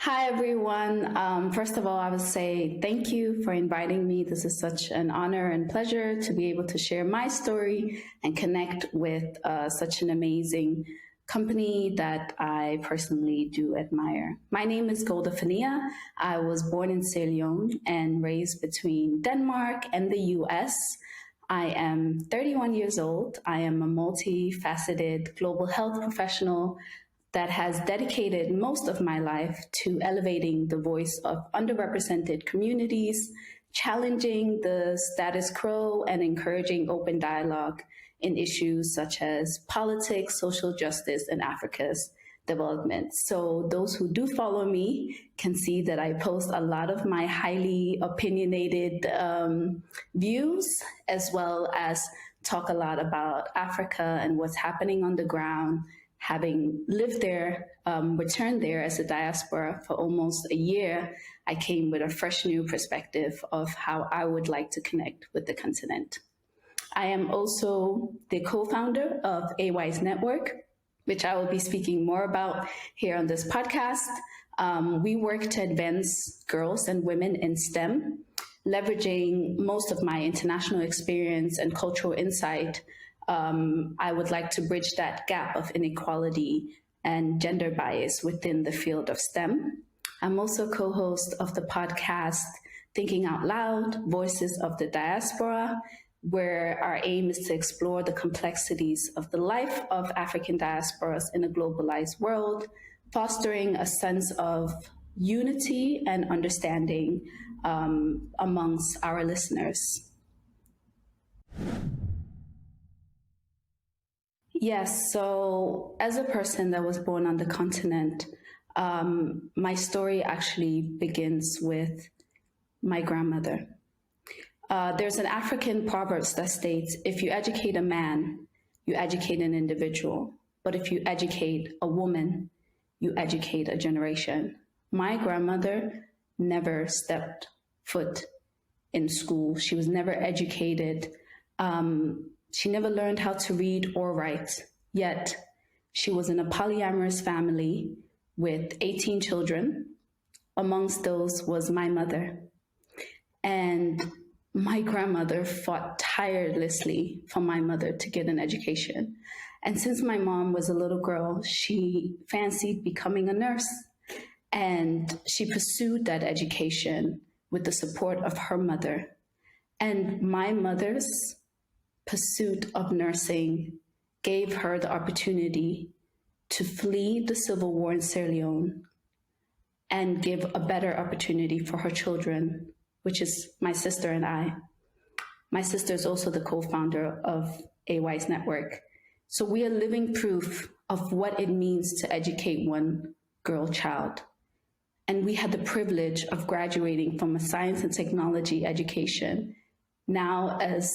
Hi, everyone. First of all, I would say thank you for inviting me. This is such an honor and pleasure to be able to share my story and connect with such an amazing company that I personally do admire. My name is Golda Fania. I was born in Sierra Leone and raised between Denmark and the US. I am 31 years old. I am a multifaceted global health professional that has dedicated most of my life to elevating the voice of underrepresented communities, challenging the status quo, and encouraging open dialogue in issues such as politics, social justice, and Africa's development. So those who do follow me can see that I post a lot of my highly opinionated views, as well as talk a lot about Africa and what's happening on the ground. Having lived there, returned there as a diaspora for almost a year, I came with a fresh new perspective of how I would like to connect with the continent. I am also the co-founder of A.W.I.S.E network, which I will be speaking more about here on this podcast. We work to advance girls and women in STEM, leveraging most of my international experience and cultural insight. I would like to bridge that gap of inequality and gender bias within the field of STEM. I'm also co-host of the podcast Thinking Out Loud, Voices of the Diaspora, where our aim is to explore the complexities of the life of African diasporas in a globalized world, fostering a sense of unity and understanding amongst our listeners. Yes, so as a person that was born on the continent, my story actually begins with my grandmother. There's an African proverb that states, if you educate a man, you educate an individual. But if you educate a woman, you educate a generation. My grandmother never stepped foot in school. She was never educated. She never learned how to read or write, yet she was in a polyamorous family with 18 children. Amongst those was my mother. And my grandmother fought tirelessly for my mother to get an education. And since my mom was a little girl, she fancied becoming a nurse. And she pursued that education with the support of her mother. And my mother's pursuit of nursing gave her the opportunity to flee the civil war in Sierra Leone and give a better opportunity for her children, which is my sister and I. My sister is also the co-founder of A.W.I.S.E network. So we are living proof of what it means to educate one girl child. And we had the privilege of graduating from a science and technology education, now as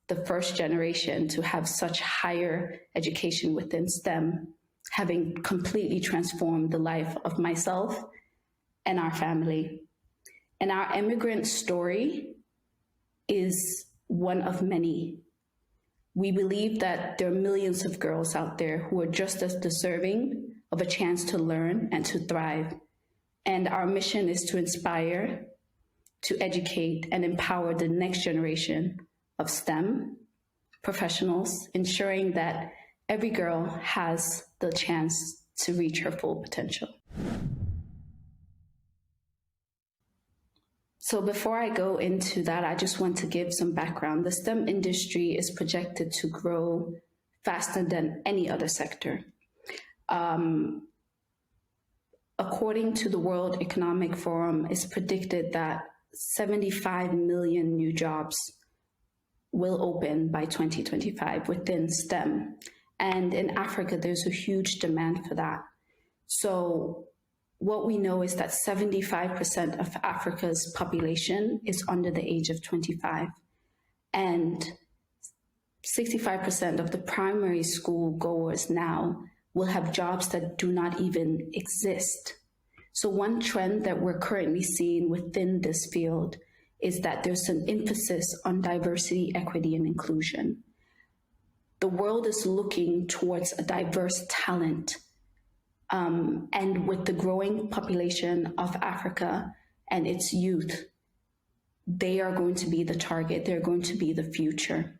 the first generation to have such higher education within STEM, having completely transformed the life of myself and our family. And our immigrant story is one of many. We believe that there are millions of girls out there who are just as deserving of a chance to learn and to thrive. And our mission is to inspire, to educate, and empower the next generation of STEM professionals, ensuring that every girl has the chance to reach her full potential. So before I go into that, I just want to give some background. The STEM industry is projected to grow faster than any other sector. According to the World Economic Forum, it's predicted that 75 million new jobs will open by 2025 within STEM. And in Africa, there's a huge demand for that. So what we know is that 75% of Africa's population is under the age of 25. And 65% of the primary school goers now will have jobs that do not even exist. So one trend that we're currently seeing within this field is that there's an emphasis on diversity, equity, and inclusion. The world is looking towards a diverse talent And with the growing population of Africa and its youth, they are going to be the target, they're going to be the future.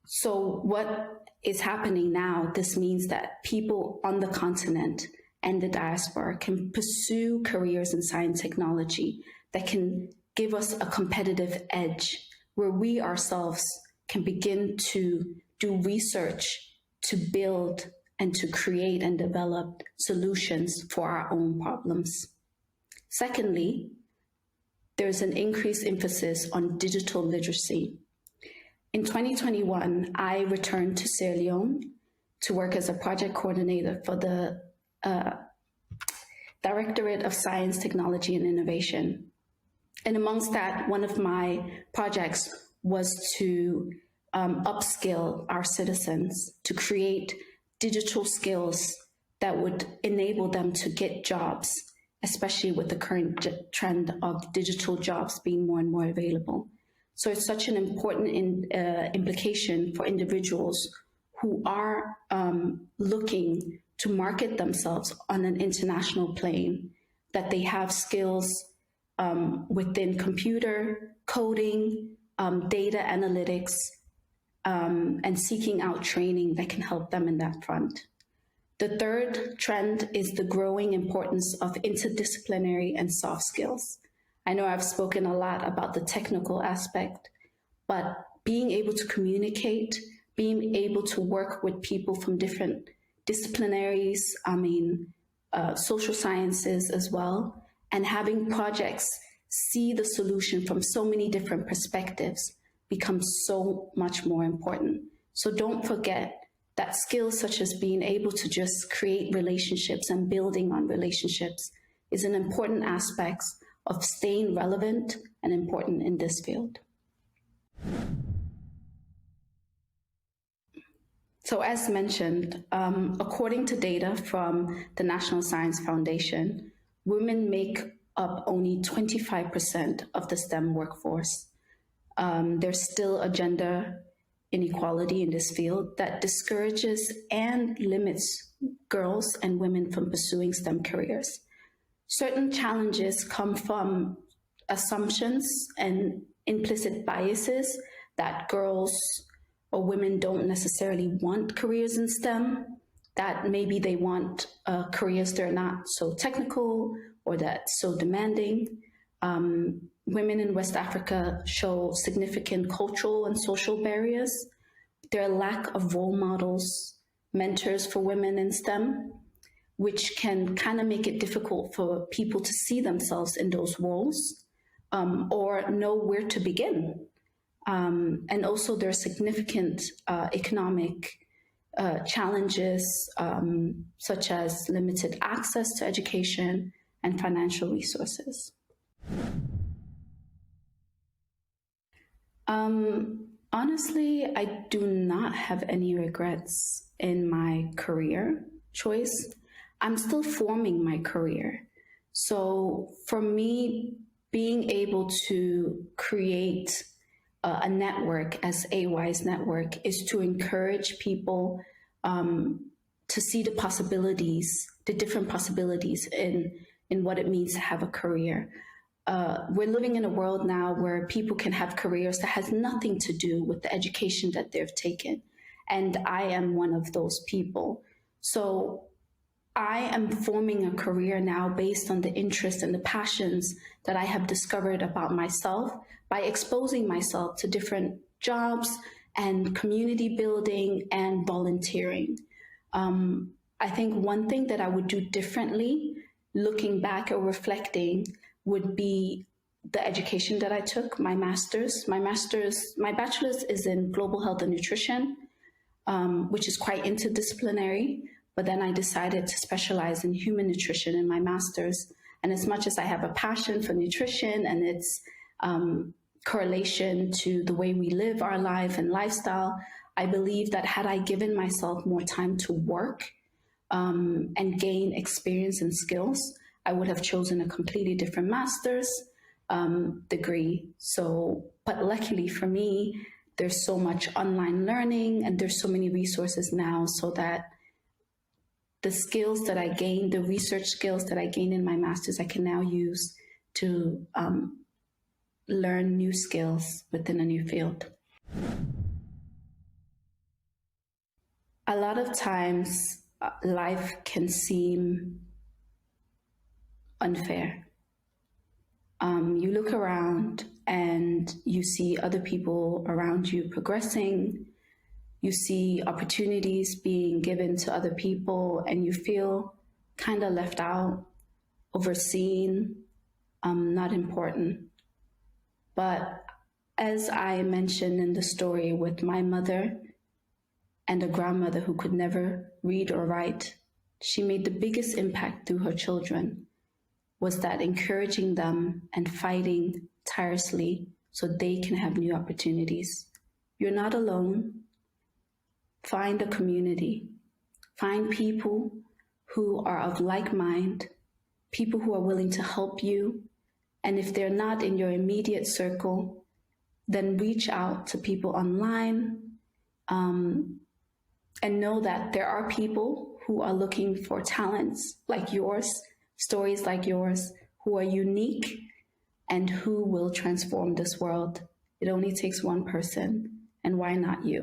So what is happening now, this means that people on the continent and the diaspora can pursue careers in science technology that can give us a competitive edge, where we ourselves can begin to do research to build and to create and develop solutions for our own problems. Secondly, there's an increased emphasis on digital literacy. In 2021, I returned to Sierra Leone to work as a project coordinator for the Directorate of Science, Technology, and Innovation. And amongst that, one of my projects was to upskill our citizens to create digital skills that would enable them to get jobs, especially with the current trend of digital jobs being more and more available. So it's such an important implication for individuals who are looking to market themselves on an international plane, that they have skills within computer, coding, data analytics, and seeking out training that can help them in that front. The third trend is the growing importance of interdisciplinary and soft skills. I know I've spoken a lot about the technical aspect, but being able to communicate, being able to work with people from different disciplinaries, social sciences as well, and having projects see the solution from so many different perspectives becomes so much more important. So don't forget that skills such as being able to just create relationships and building on relationships is an important aspect of staying relevant and important in this field. So as mentioned, according to data from the National Science Foundation, women make up only 25% of the STEM workforce. There's still a gender inequality in this field that discourages and limits girls and women from pursuing STEM careers. Certain challenges come from assumptions and implicit biases that girls or women don't necessarily want careers in STEM, that maybe they want careers that are not so technical or that so demanding. Women in West Africa show significant cultural and social barriers. Their lack of role models, mentors for women in STEM, which can kind of make it difficult for people to see themselves in those roles or know where to begin. And also there are significant economic challenges such as limited access to education and financial resources. Honestly, I do not have any regrets in my career choice. I'm still forming my career. So for me, being able to create a network as A.W.I.S.E network is to encourage people to see the possibilities, the different possibilities in what it means to have a career. We're living in a world now where people can have careers that has nothing to do with the education that they've taken. And I am one of those people. So I am forming a career now based on the interests and the passions that I have discovered about myself by exposing myself to different jobs and community building and volunteering. I think one thing that I would do differently, looking back or reflecting, would be the education that I took, my bachelor's is in global health and nutrition, which is quite interdisciplinary, but then I decided to specialize in human nutrition in my master's. And as much as I have a passion for nutrition and its correlation to the way we live our life and lifestyle, I believe that had I given myself more time to work and gain experience and skills, I would have chosen a completely different master's degree. But luckily for me, there's so much online learning and there's so many resources now so that the skills that I gained, the research skills that I gained in my master's, I can now use to learn new skills within a new field. A lot of times, life can seem unfair. You look around and you see other people around you progressing. You see opportunities being given to other people, and you feel kind of left out, overseen, not important. But as I mentioned in the story with my mother and a grandmother who could never read or write, she made the biggest impact through her children, was that encouraging them and fighting tirelessly so they can have new opportunities. You're not alone. Find a community. Find people who are of like mind, people who are willing to help you. And if they're not in your immediate circle, then reach out to people online, and know that there are people who are looking for talents like yours, stories like yours, who are unique and who will transform this world. It only takes one person, and why not you?